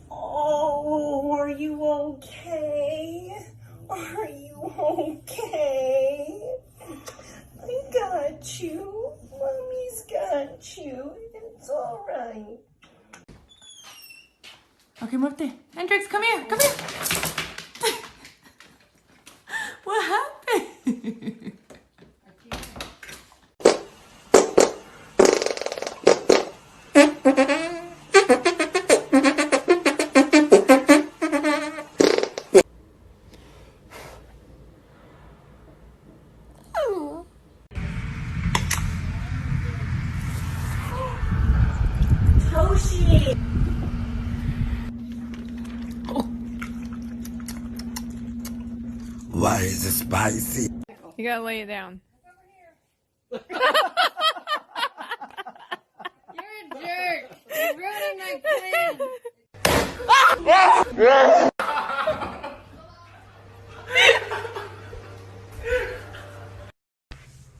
Oh, are you okay? Are you okay? I got you. Mommy's got you. It's all right. Okay, muévete. Hendrix, come here. Come here. What happened? Why is it spicy? You gotta lay it down. You're a jerk. You're ruining my plan.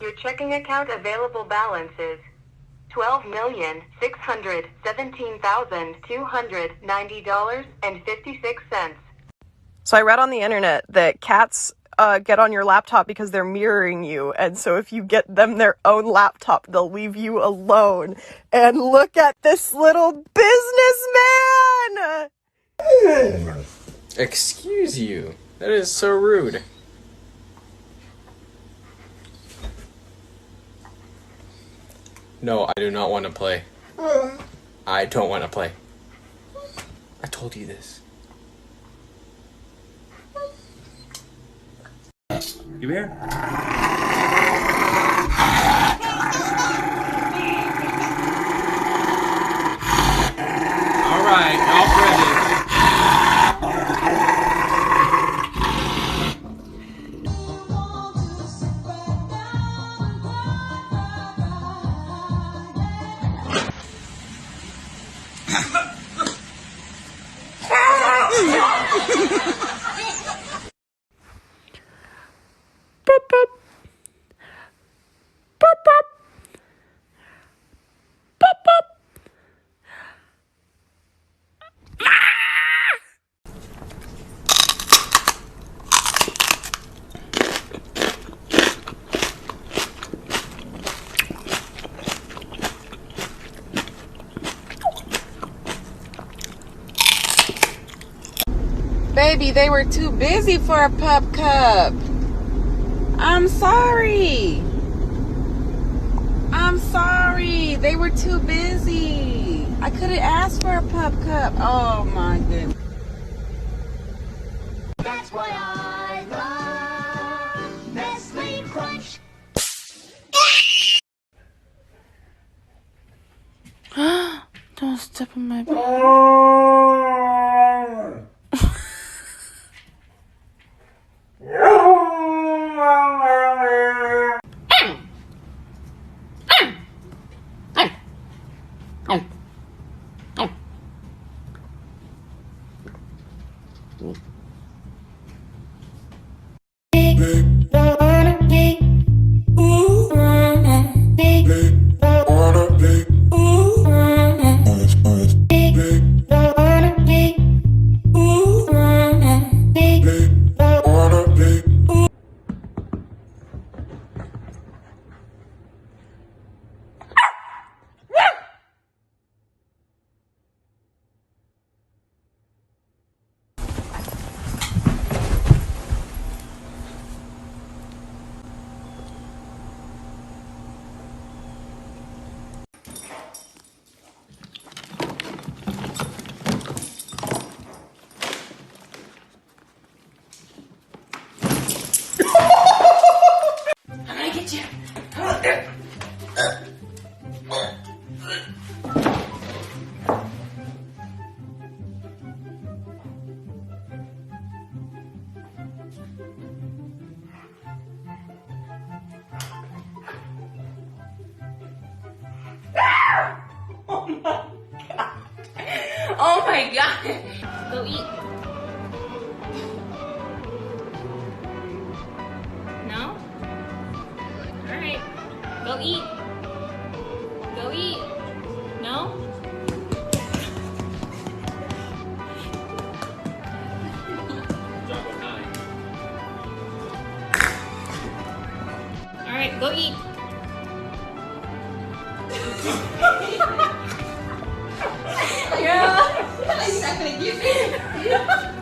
Your checking account available balance is $12,617,290.56. So I read on the internet that cats get on your laptop because they're mirroring you, and so if you get them their own laptop, they'll leave you alone. And look at this little businessman! Excuse you. That is so rude. No, I do not want to play. I don't want to play. I told you this. You here? All right, off ready. Baby, they were too busy for a pup cup. I'm sorry. I'm sorry. They were too busy. I could have asked for a pup cup. Oh my goodness. That's why I love Nestle Crunch. Don't step on my my god. Go eat. No? Alright. Go eat. Go eat. No? Alright, go eat. Yeah. I'm not gonna give it.